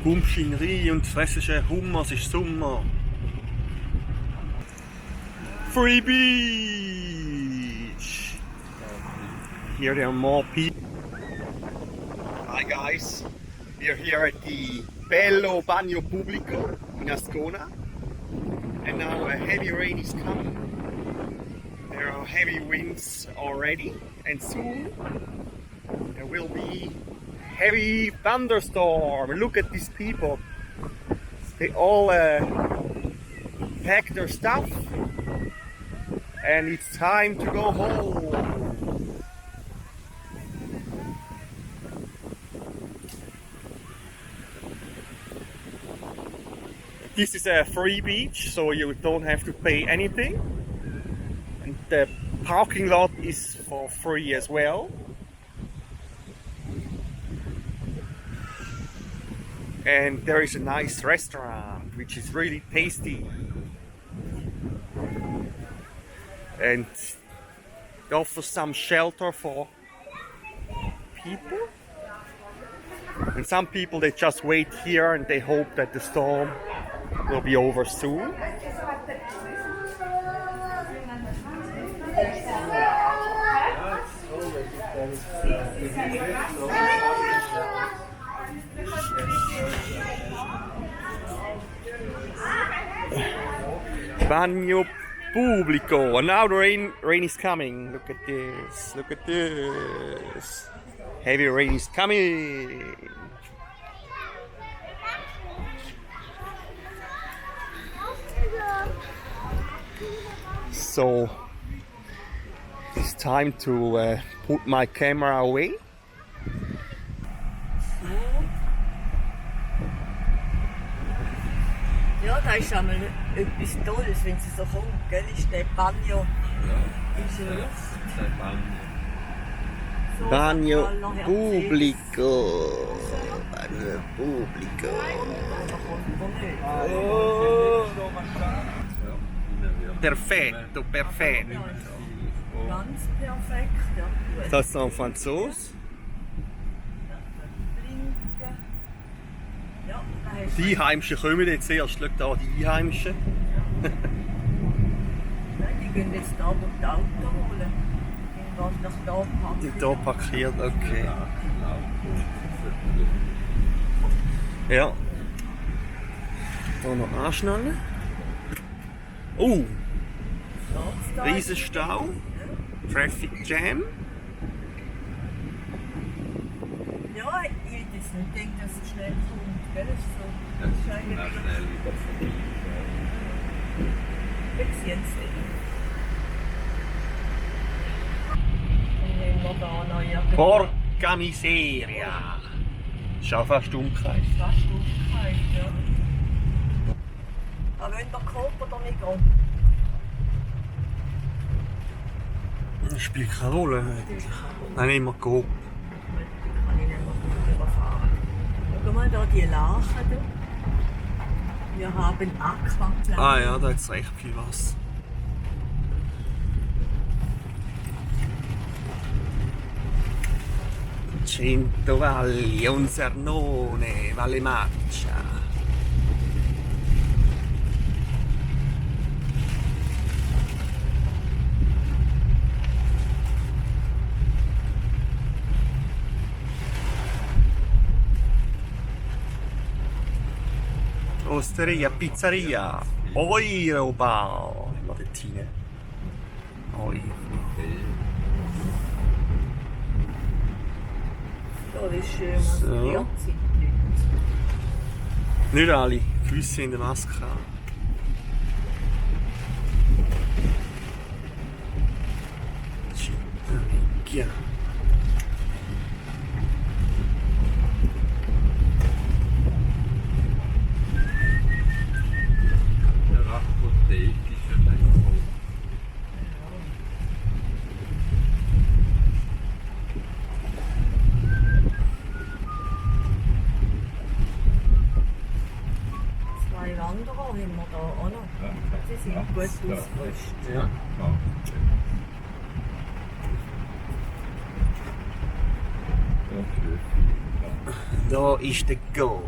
Humschinerie und fressische Hummer, es ist Sommer. Free beach! Here there are more people. Hi guys, we're here at the Bagno Pubblico in Ascona, and now a heavy rain is coming. There are heavy winds already, and soon there will be heavy thunderstorm. Look at these people. They all pack their stuff, and it's time to go home. This is a free beach, so you don't have to pay anything. And the parking lot is for free as well. And there is a nice restaurant which is really tasty. And it offers some shelter for people. And some people, they just wait here and they hope that the storm will be over soon. Bagno Pubblico, and now the rain is coming. Look at this, look at this. Heavy rain is coming. So it's time to put my camera away. Ja, da ist einmal etwas Tolles, wenn sie so kommt, gell? Ist der Bagno in der Luft. So Bagno Pubblico. Bagno Pubblico. Perfetto, perfetto. Ganz perfekt, ja. Ça c'est en Franzose. Ja, da hast Die Einheimischen kommen jetzt erst. Schau da, die Einheimischen. die gehen jetzt da, wo die Auto holen. Was nach da packen. Und da parkiert, okay. Ja. Da noch anschnallen. Oh! Riesen Stau. Traffic Jam. Ja, ich hätte jetzt nicht gedacht, dass es schnell kommt, gell? Das ist so. Das ist eigentlich Effizienz. Dann nehmen wir da noch irgendwo. Porca miseria! Ist auch fast umgekehrt. Fast aufgeheizt, ja. Aber wenn der Kopf oder nicht geht. Das spielt keine Rolle eigentlich. Nein, immer gehoben. Kann ich nicht mehr gut überfahren. Schau mal da die Lachen. Da. Wir haben Aquaplan. Ah ja, da ist recht viel Wasser. Cento valli, un Sernone, Valle Marcia. Osteria, pizzeria, Eurobar, Martine. Oi. Da ist schön, So. die ganze Zeit. Nicht alle, Füße in der Maske. Cittadicchia. Wanderer haben wir da auch noch. Sie sind gut ausgerüstet. Ja. Da ist der Go.